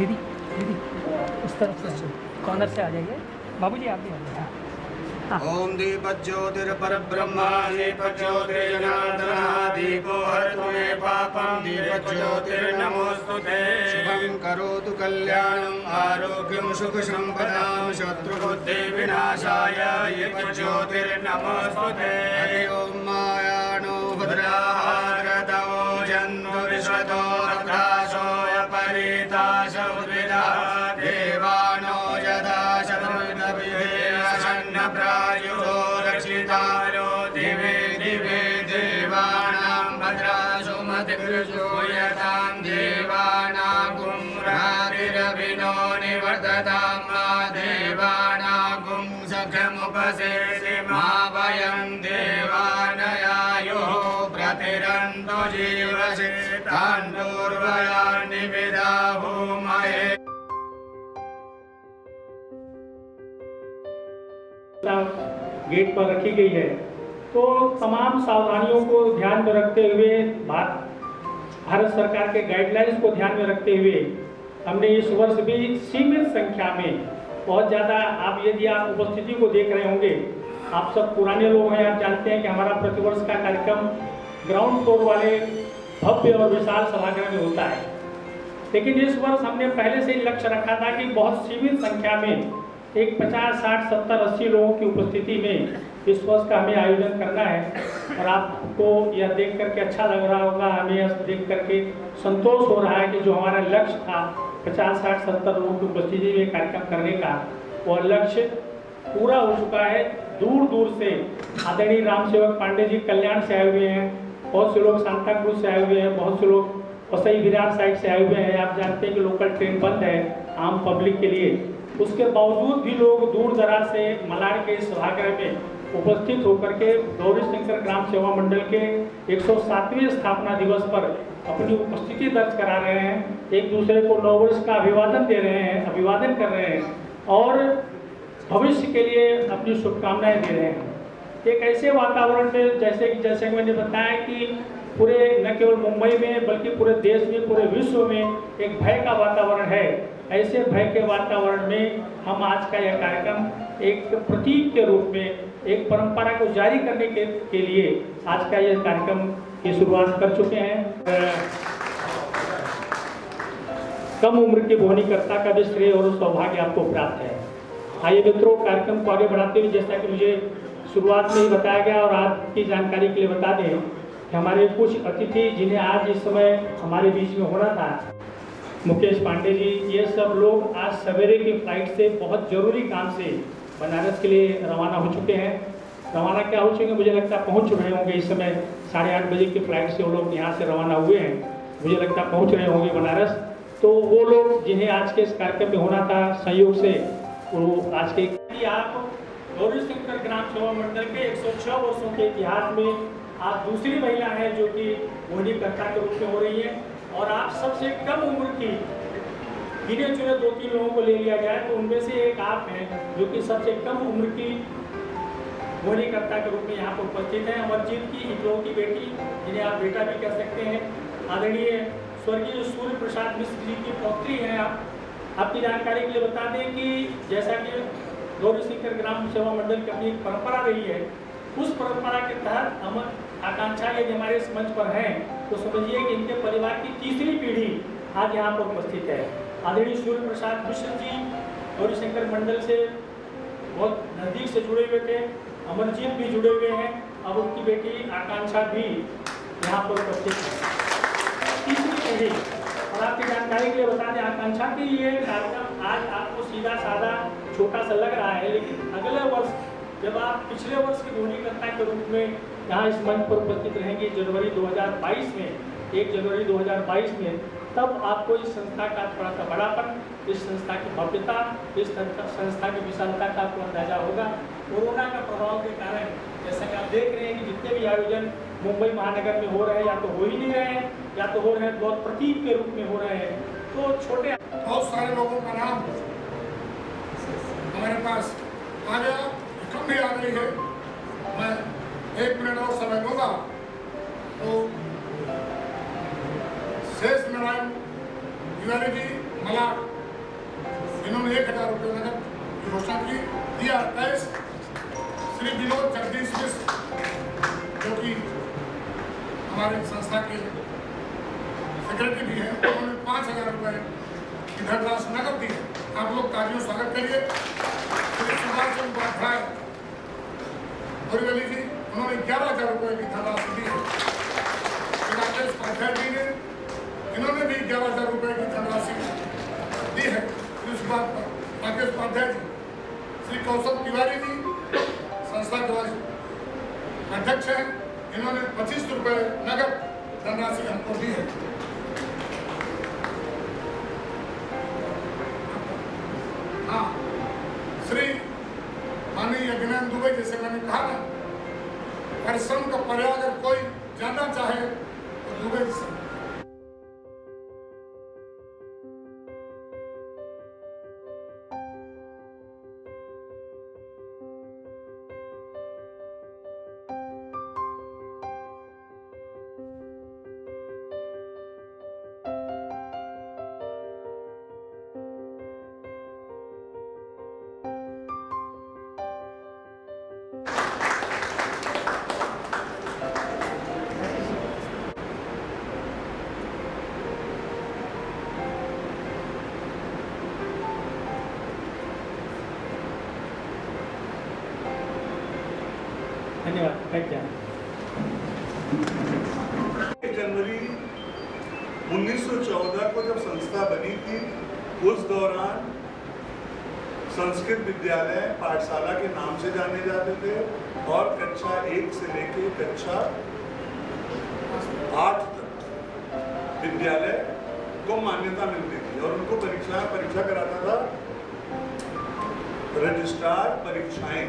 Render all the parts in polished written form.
दीदी दीदी उस तरफ से कॉर्नर से आ जाइए। बाबूजी आप भी आ जाइए। हाँ ओम दीपज्योतिर्परब्रह्मा दीपज्योतिर्जनार्दनः दीपो हरतु मे पापं दीपज्योतिर्नमोऽस्तुते। शुभं करोतु कल्याणं आरोग्यं सुखसम्पदां शत्रुबुद्धिविनाशाय दीपज्योतिर्नमोऽस्तुते। हरि ओम मायानो भद्राहारदो जन्म विश्वतो रथासो अपरितास उद्भिदा देवानो यदा प्रायुषो रक्षितारो दिवे दिवे देवानां भद्रासु मतिर्जो यतां देवानागुं रातिरभिनो निवर्ततां मा देवानागुं सखमुपसेति मा वयं देवानयायुः प्रतिरन्तो जीवसे तान्नूर्वयानि विदाहुमहे। गेट पर रखी गई है, तो तमाम सावधानियों को ध्यान में रखते हुए भारत सरकार के गाइडलाइंस को ध्यान में रखते हुए हमने इस वर्ष भी सीमित संख्या में बहुत ज़्यादा यदि आप उपस्थिति को देख रहे होंगे, आप सब पुराने लोग हैं, आप जानते हैं कि हमारा प्रतिवर्ष का कार्यक्रम ग्राउंड फ्लोर वाले भव्य और विशाल सभागृह में होता है। लेकिन इस वर्ष हमने पहले से ही लक्ष्य रखा था कि बहुत सीमित संख्या में एक 50, 60, 70, 80 लोगों की उपस्थिति में इस वर्ष का हमें आयोजन करना है। और आपको यह देख करके अच्छा लग रहा होगा, हमें यह देख करके संतोष हो रहा है कि जो हमारा लक्ष्य था 50, 60, 70 लोगों की उपस्थिति में कार्यक्रम करने का, वह लक्ष्य पूरा हो चुका है। दूर दूर से आदरणीय राम सेवक पांडे जी कल्याण से आए हुए हैं, बहुत से लोग सांताक्रूज से आए हुए हैं, बहुत से लोग वसई विरार साइड से आए हुए हैं। आप जानते हैं कि लोकल ट्रेन बंद है आम पब्लिक के लिए, उसके बावजूद भी लोग दूर दराज से मलाड के इस सभागृह में उपस्थित होकर के गौरी शंकर ग्राम सेवा मंडल के 107वें स्थापना दिवस पर अपनी उपस्थिति दर्ज करा रहे हैं, एक दूसरे को नववर्ष का अभिवादन दे रहे हैं, अभिवादन कर रहे हैं और भविष्य के लिए अपनी शुभकामनाएं दे रहे हैं। एक ऐसे वातावरण में जैसे मैंने बताया कि पूरे न केवल मुंबई में बल्कि पूरे देश में, पूरे विश्व में एक भय का वातावरण है। ऐसे भय के वातावरण में हम आज का यह कार्यक्रम एक प्रतीक के रूप में, एक परंपरा को जारी करने के लिए आज का यह कार्यक्रम की शुरुआत कर चुके हैं। कम उम्र के बोहनीकर्ता का भी श्रेय और सौभाग्य आपको प्राप्त है। आइए मित्रों, कार्यक्रम को आगे बढ़ाते हुए जैसा कि मुझे शुरुआत में ही बताया गया और आज की जानकारी के लिए बता दें कि हमारे कुछ अतिथि जिन्हें आज इस समय हमारे बीच में होना था, मुकेश पांडे जी, ये सब लोग आज सवेरे की फ्लाइट से बहुत ज़रूरी काम से बनारस के लिए रवाना हो चुके हैं। रवाना क्या हो चुके, मुझे लगता है पहुंच रहे होंगे। इस समय 8:30 बजे की फ्लाइट से वो लोग यहाँ से रवाना हुए हैं, मुझे लगता है पहुंच रहे होंगे बनारस। तो वो लोग जिन्हें आज के इस कार्यक्रम में होना था, संयोग से वो आज के आप गौरी शंकर ग्राम सेवा मंडल के 106 वर्षों के इतिहास में आप दूसरी महिला हैं जो कि बोहनीकर्ता के रूप में हो रही है। और आप सबसे कम उम्र की गिने चुने 2-3 लोगों को ले लिया जाए तो उनमें से एक आप हैं जो कि सबसे कम उम्र की बोहनीकर्ता के रूप में यहाँ पर उपस्थित हैं। अमरजीत की इकलौती बेटी, जिन्हें आप बेटा भी कह सकते हैं, आदरणीय स्वर्गीय सूर्य प्रसाद मिश्र जी की पौत्री हैं आप। आपकी जानकारी के लिए बता दें कि जैसा कि गौरी शंकर ग्राम सेवा मंडल की अपनी एक परंपरा रही है, उस परंपरा के तहत अमर आकांक्षा यदि हमारे इस मंच पर हैं तो समझिए कि इनके परिवार की तीसरी पीढ़ी आज यहाँ पर उपस्थित है। आदरणीय सूर्य प्रसाद मिश्र जी गौरी शंकर मंडल से बहुत नज़दीक से जुड़े हुए थे, अमरजीत भी जुड़े हुए हैं, अब उनकी बेटी आकांक्षा भी यहाँ पर उपस्थित है, तीसरी पीढ़ी। और आपकी जानकारी के लिए बता दें, आकांक्षा की ये कार्यक्रम आज आपको सीधा साधा छोटा सा लग रहा है, लेकिन अगले वर्ष जब आप पिछले वर्ष की बोहनीकर्ता के रूप में यहाँ इस मंच पर उपस्थित रहेंगे जनवरी 2022 में, 1 जनवरी 2022 में, तब आपको इस संस्था का थोड़ा सा बड़ापन, इस संस्था की भव्यता, इस संस्था की विशालता का आपको अंदाजा होगा। कोरोना का प्रभाव के कारण जैसा कि आप देख रहे हैं कि जितने भी आयोजन मुंबई महानगर में हो रहे हैं या तो हो ही नहीं रहे हैं या तो हो रहे हैं बहुत प्रतीक के रूप में हो रहे हैं। तो छोटे बहुत सारे लोगों का नाम हमारे पास आ गया, कम भी आ गई है। मैं 1 मिनट और समय दूंगा तो शेष नारायण तिवारी जी मलाड, इन्होंने 1000 रुपये नगद की घोषणा की। दिया 28 श्री विनोद जगदीश मिश्र, जो कि हमारे संस्था के सेक्रेटरी भी हैं, उन्होंने 5000 रुपये की धनराशि नगद दी है। आप लोग तालियों स्वागत करिए। श्री सुभाष चंद्र उपाध्याय बोरीवली जी, उन्होंने 11000 रुपये की धनराशि दी है। श्री राकेश उपाध्याय जी ने, इन्होंने भी 11000 रुपये की धनराशि दी है। श्री सुभाष राकेश उपाध्याय जी, श्री कौशल तिवारी जी संस्था के अध्यक्ष हैं, इन्होंने 25 रुपये नगद धनराशि हमको दी है। हाँ, श्री माननीय यज्ञानंद दुबे, जैसे मैंने कहा ना, परिश्रम का पर्याय अगर कोई जानना चाहे तो दुबे जी से। धन्यवाद, बैठ जाए। जनवरी 1914 को जब संस्था बनी थी, उस दौरान संस्कृत विद्यालय पाठशाला के नाम से जाने जाते थे और कक्षा 1 से लेकर कक्षा 8 तक विद्यालय को मान्यता मिलती थी और उनको परीक्षा कराता था रजिस्ट्रार परीक्षाएं।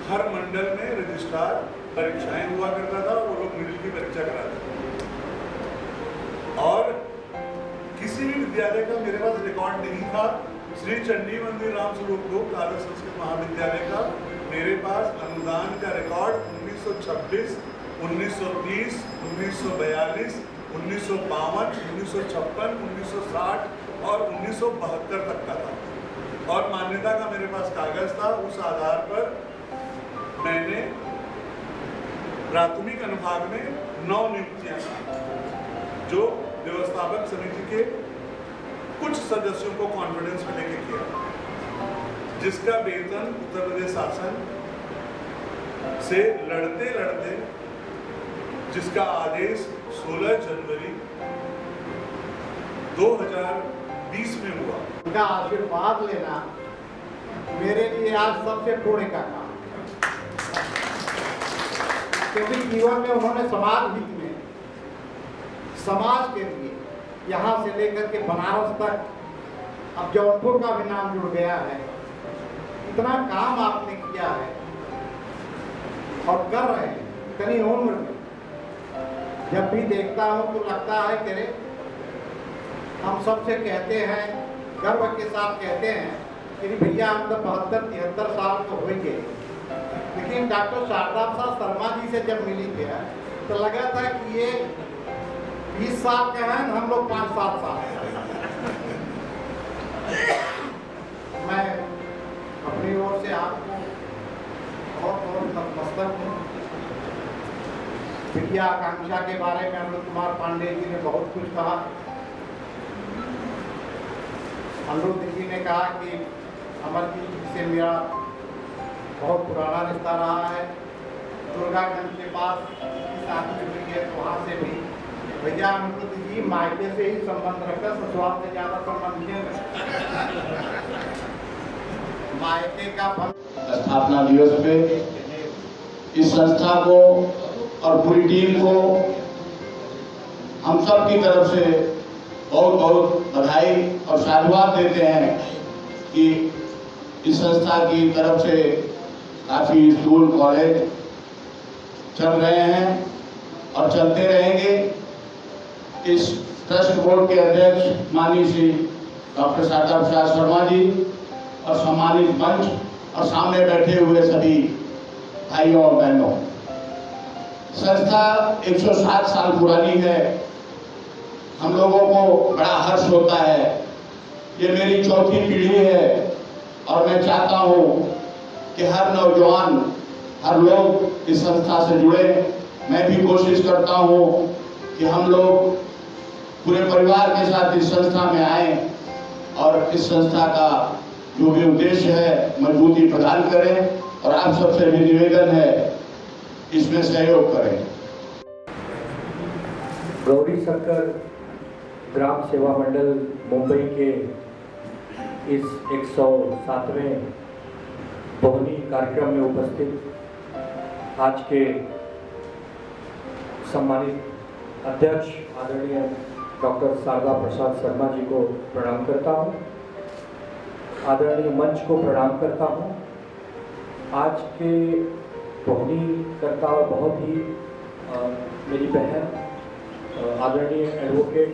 हर मंडल में रजिस्ट्रार परीक्षाएं हुआ करता था, वो लोग मिडिल की परीक्षा कराते थे। और किसी भी विद्यालय का मेरे पास रिकॉर्ड नहीं था। श्री चंडी मंदिर राम स्वरूप गुप्त आदर्श संस्कृत महाविद्यालय का मेरे पास अनुदान का रिकॉर्ड 1926, 1930, 1942, 1952, 1956, 1960 और 1972 तक का था और मान्यता का मेरे पास कागज था। उस आधार पर मैंने प्राथमिक अनुभाग में 9 नियुक्तियां की, जो व्यवस्थापक समिति के कुछ सदस्यों को कॉन्फिडेंस में लेके किया, जिसका वेतन उत्तर प्रदेश शासन से लड़ते लड़ते जिसका आदेश 16 जनवरी 2020 में हुआ। उनका आशीर्वाद लेना मेरे लिए आज सबसे पुण्य का काम, क्योंकि जीवन में उन्होंने समाज हित में, समाज के लिए यहाँ से लेकर के बनारस तक, अब जौनपुर का भी नाम जुड़ गया है, इतना काम आपने किया है और कर रहे हैं। इतनी उम्र में जब भी देखता हूँ तो लगता है कि हम सबसे कहते हैं, गर्व के साथ कहते हैं कि भैया हम तो 72-73 साल को होंगे, लेकिन डॉक्टर शारदा प्रसाद शर्मा जी से जब मिली थी तो लगा था कि ये 20 साल का है, हम लोग 5-7 साल। मैं अपनी ओर से आपको बहुत बहुत नतमस्तक हूँ। विद्या आकांक्षा के बारे में अमृत कुमार पांडे जी ने बहुत कुछ कहा। अनिरुद्ध जी ने कहा कि अमरजीत जी से मेरा बहुत पुराना रिश्ता रहा है। दुर्गागंज के पास शादी हुई है, तो वहाँ से भी भैया अनिरुद्ध जी मायके से ही संबंध रखकर ससुराल से ज़्यादा संबंध नहीं। मायके का स्थापना दिवस पे इस संस्था को और पूरी टीम को हम सब की तरफ से बहुत बहुत बधाई और साधुवाद देते हैं कि इस संस्था की तरफ से काफ़ी स्कूल कॉलेज चल रहे हैं और चलते रहेंगे। इस ट्रस्ट बोर्ड के अध्यक्ष माननीय श्री डॉक्टर शारदा प्रसाद शर्मा जी और सम्मानित मंच और सामने बैठे हुए सभी भाइयों और बहनों, संस्था 160 साल पुरानी है। हम लोगों को बड़ा हर्ष होता है। ये मेरी चौथी पीढ़ी है और मैं चाहता हूँ कि हर नौजवान, हर लोग इस संस्था से जुड़े। मैं भी कोशिश करता हूँ कि हम लोग पूरे परिवार के साथ इस संस्था में आए और इस संस्था का जो भी उद्देश्य है मजबूती प्रदान करें, और आप सबसे भी निवेदन है इसमें सहयोग करें। गौरी शंकर ग्राम सेवा मंडल मुंबई के इस 107वें बोहनी कार्यक्रम में उपस्थित आज के सम्मानित अध्यक्ष आदरणीय डॉक्टर शारदा प्रसाद शर्मा जी को प्रणाम करता हूँ, आदरणीय मंच को प्रणाम करता हूँ। आज के बोहनी करता और बहुत ही मेरी बहन आदरणीय एडवोकेट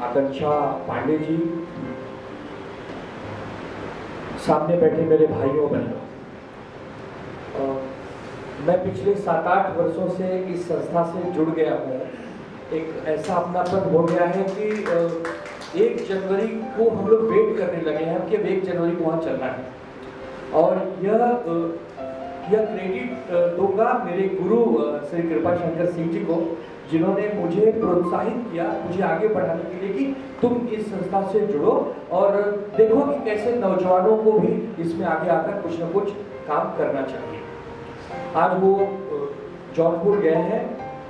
आकांक्षा पांडे जी, सामने बैठे मेरे भाइयों बहनों, मैं पिछले 7-8 वर्षों से इस संस्था से जुड़ गया हूँ। एक ऐसा अपनापन हो गया है कि 1 जनवरी को हम लोग वेट करने लगे हैं कि 1 जनवरी को वहाँ चलना है। और यह क्रेडिट दूंगा मेरे गुरु श्री कृपा शंकर सिंह जी को, जिन्होंने मुझे प्रोत्साहित किया, मुझे आगे बढ़ाने के लिए कि तुम इस संस्था से जुड़ो और देखो कि कैसे नौजवानों को भी इसमें आगे आकर कुछ न कुछ काम करना चाहिए। आज वो जौनपुर गए हैं,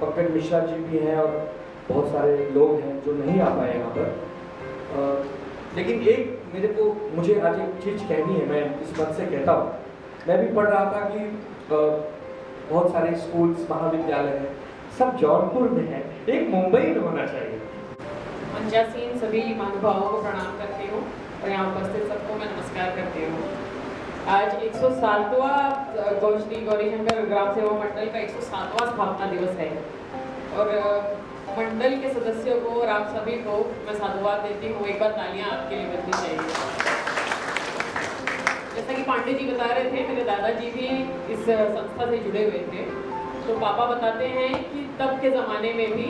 पंकज मिश्रा जी भी हैं और बहुत सारे लोग हैं जो नहीं आ पाए यहाँ पर। लेकिन एक मुझे आज एक चीज़ कहनी है, मैं इस मन से कहता हूँ। मैं भी पढ़ रहा था कि बहुत सारे स्कूल्स महाविद्यालय हैं, सब जौनपुर में है, एक मुंबई में होना चाहिए। मंचासीन सभी महानुभावों को प्रणाम करती हूँ और यहाँ उपस्थित सबको मैं नमस्कार करती हूँ। आज 107वां श्री गौरी शंकर ग्राम सेवा मंडल का 107वां स्थापना दिवस है और मंडल के सदस्यों को और आप सभी को मैं साधुवाद देती हूँ। एक बार तालियां आपके लिए बजनी चाहिए। जैसा कि पांडे जी बता रहे थे, मेरे दादाजी भी इस संस्था से जुड़े हुए थे। तो पापा बताते हैं कि तब के ज़माने में भी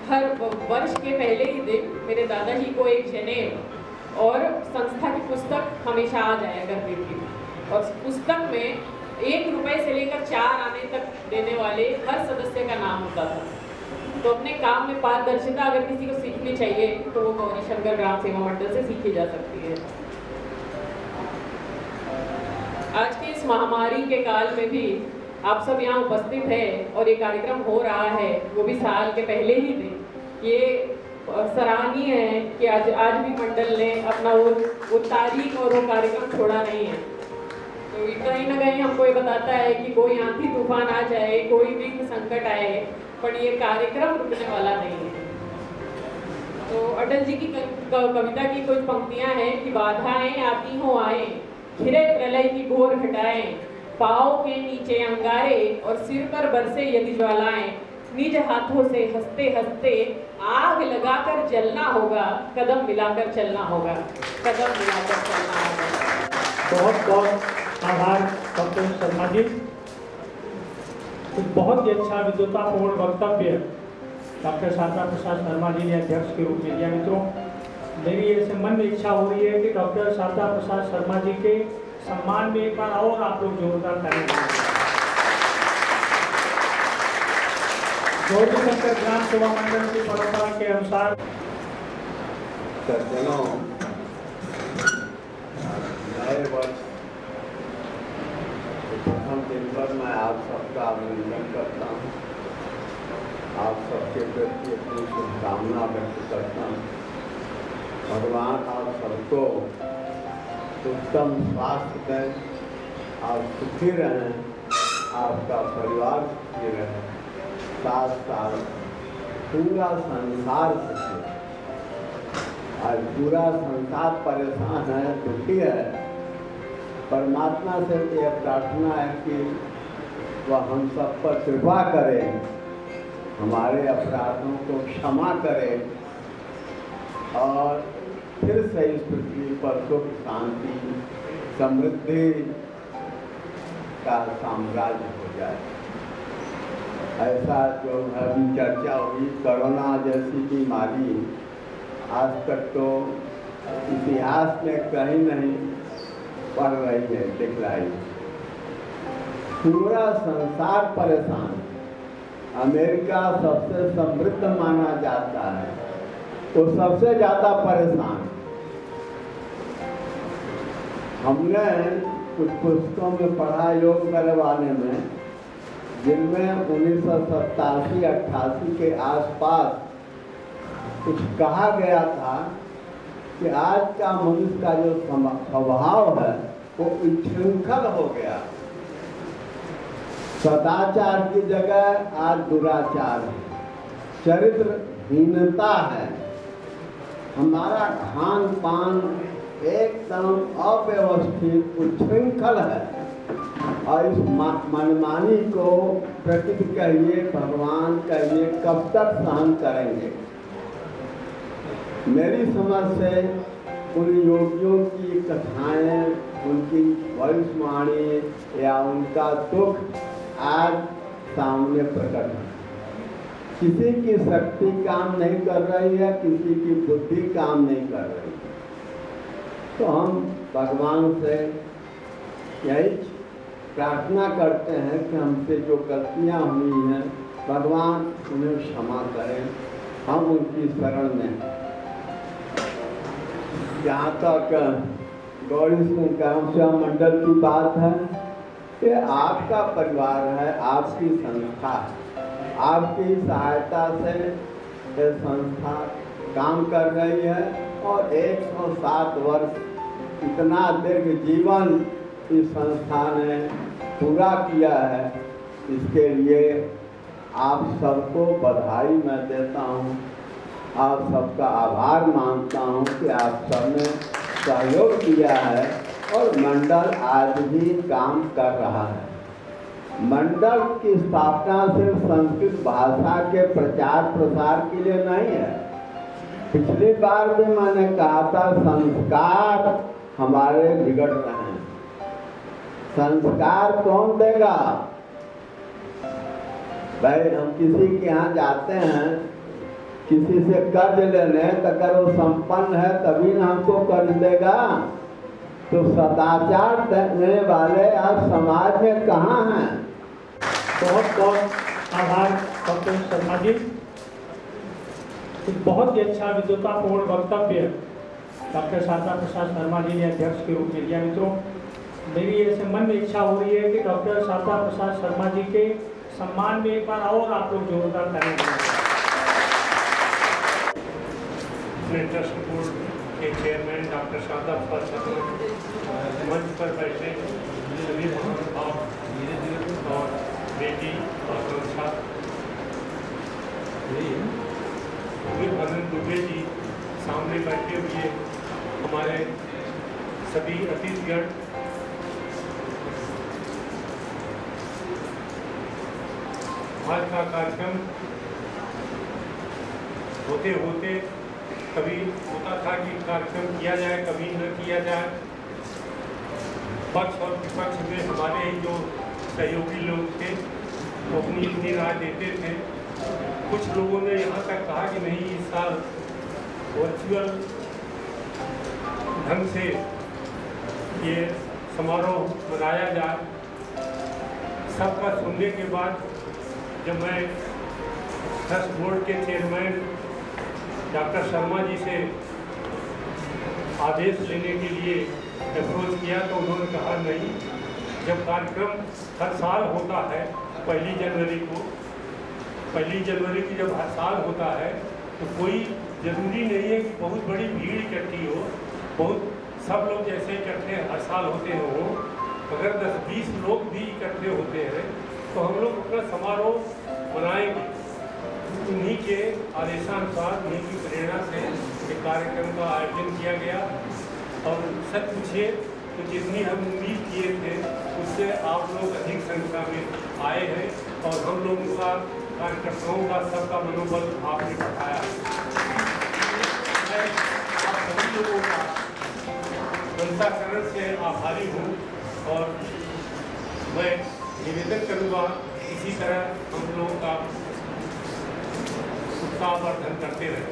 हर वर्ष के पहले ही दिन मेरे दादाजी को एक जनेब और संस्था की पुस्तक हमेशा आ जाया करती थी और पुस्तक में 1 रुपए से लेकर 4 आने तक देने वाले हर सदस्य का नाम होता था। तो अपने काम में पारदर्शिता अगर किसी को सीखनी चाहिए तो वो गौरी शंकर ग्राम सेवा मंडल से सीखी जा सकती है। आज के इस महामारी के काल में भी आप सब यहाँ उपस्थित हैं और ये कार्यक्रम हो रहा है, वो भी साल के पहले ही दिन। ये सराहनीय है कि आज भी मंडल ने अपना वो तारीख और वो कार्यक्रम छोड़ा नहीं है। तो कहीं ना कहीं हमको ये बताता है कि कोई आंधी तूफान आ जाए, कोई भी संकट आए, पर ये कार्यक्रम रुकने वाला नहीं है। तो अटल जी की कविता की कुछ पंक्तियां हैं कि बाधाएं आती हो आए, घिरे प्रलय की घोर घटाएं, पाँव के नीचे अंगारे और सिर पर बरसे यदि ज्वालाएं, निज हाथों से हंसते हंसते आग लगाकर जलना होगा, कदम मिलाकर चलना होगा, कदम मिलाकर चलना होगा। बहुत बहुत आभार डॉक्टर शर्मा जी। कुछ बहुत ही अच्छा विद्वतापूर्ण वक्तव्य डॉक्टर शारदा प्रसाद शर्मा जी ने अध्यक्ष के रूप में दिया। मित्रों, मेरी ऐसे मन में इच्छा हो रही है कि डॉक्टर शारदा प्रसाद शर्मा जी के सम्मान में एक बार और आप लोग जोरदार ताली दें। गौरी शंकर ग्राम सेवा मंडल की परंपरा के अनुसार नए वर्ष प्रथम दिन पर मैं आप सबका अभिनंदन करता हूँ, आप सबके प्रति अपनी शुभकामना व्यक्त करता हूँ। भगवान आप सबको उत्तम स्वास्थ्य दें, आप सुखी रहें, आपका परिवार सुखी रहे, साथ साथ पूरा संसार सुखी रहे। आज पूरा संसार परेशान है, दुखी है। परमात्मा से यह प्रार्थना है कि वह हम सब पर कृपा करे, हमारे अपराधों को क्षमा करे और फिर से इस पृथ्वी पर सुख शांति समृद्धि का साम्राज्य हो जाए। ऐसा जो अभी चर्चा हुई, कोरोना जैसी बीमारी आज तक तो इतिहास में कहीं नहीं पढ़ रही है, दिख रही है। पूरा संसार परेशान। अमेरिका सबसे समृद्ध माना जाता है, वो सबसे ज़्यादा परेशान। हमने कुछ पुस्तकों में पढ़ा योग करवाने में, जिनमें 1987-88 के आसपास कुछ कहा गया था कि आज का मनुष्य का जो स्वभाव है वो उच्छृंखल हो गया। सदाचार की जगह आज दुराचार है, चरित्रहीनता है, हमारा खान पान एकदम अव्यवस्थित उच्छृंखल है। और इस मनमानी को प्रकृति कहिए, भगवान कहिए, कब तक सहन करेंगे? मेरी समझ से उन योगियों की कथाएं, उनकी भविष्यवाणी या उनका दुख आज सामने प्रकट है। किसी की शक्ति काम नहीं कर रही है, किसी की बुद्धि काम नहीं कर रही है। तो हम भगवान से यही प्रार्थना करते हैं कि हमसे जो गलतियां हुई हैं, भगवान उन्हें क्षमा करें। हम उनकी शरण में। जहाँ तक गौरी सेवा मंडल की बात है, ये आपका परिवार है, आपकी संस्था है। आपकी सहायता से ये संस्था काम कर रही है और 107 वर्ष इतना दीर्घ जीवन इस संस्था ने पूरा किया है। इसके लिए आप सबको बधाई मैं देता हूँ, आप सबका आभार मानता हूँ कि आप सबने सहयोग किया है और मंडल आज भी काम कर रहा है। मंडल की स्थापना सिर्फ संस्कृत भाषा के प्रचार प्रसार के लिए नहीं है। पिछली बार भी मैंने कहा था, संस्कार हमारे बिगड़ रहे हैं। संस्कार कौन देगा? भाई हम किसी के यहाँ जाते हैं, किसी से कर्ज लेने, तो अगर वो संपन्न है तभी ना हमको कर्ज देगा। तो सदाचार देने वाले आज समाज में कहाँ हैं? बहुत बहुत आभार डॉक्टर शर्मा जी। एक बहुत ही अच्छा विद्वतापूर्ण वक्तव्य डॉक्टर शारदा प्रसाद शर्मा जी ने अध्यक्ष के रूप में दिया। मित्रों, मेरी ऐसे मन में इच्छा हो रही है कि डॉक्टर शारदा प्रसाद शर्मा जी के सम्मान में एक बार और आप लोग जोरदार करेंगे। ट्रस्ट बोर्ड के चेयरमैन डॉक्टर शारदा प्रसाद शर्मा, मंच पर बैठे सभी महानुभाव और बेटी और संस्था मदन दुबे जी, सामने बैठे हुए हमारे सभी अतिथिगण, आज का कार्यक्रम होते होते कभी होता था कि कार्यक्रम किया जाए, कभी न किया जाए। पक्ष और विपक्ष में हमारे जो सहयोगी लोग थे वो अपनी अपनी राय देते थे। कुछ लोगों ने यहाँ तक कहा कि नहीं, इस साल वर्चुअल ढंग से ये समारोह मनाया जाए। सबका सुनने के बाद जब मैं ट्रस्ट बोर्ड के चेयरमैन डॉक्टर शर्मा जी से आदेश लेने के लिए अप्रोच किया तो उन्होंने कहा नहीं, जब कार्यक्रम हर साल होता है 1 जनवरी को, 1 जनवरी की जब हर साल होता है तो कोई ज़रूरी नहीं है कि बहुत बड़ी भीड़ इकट्ठी हो, बहुत सब लोग जैसे इकट्ठे हर साल होते हैं वो, अगर 10-20 लोग भी इकट्ठे होते हैं तो हम लोग अपना समारोह मनाएंगे। उन्हीं के आदेशानुसार, उन्हीं की प्रेरणा से एक कार्यक्रम का आयोजन किया गया। और सच पूछिए तो जितनी हम उम्मीद किए थे उससे आप लोग अधिक संख्या में आए हैं और हम लोगों का, कार्यकर्ताओं का, सबका मनोबल आपने बढ़ाया। मैं आप सभी लोगों का अंतःकरण से आभारी हूँ और मैं निवेदन करूँगा इसी तरह हम लोगों का उत्साहवर्धन करते रहें।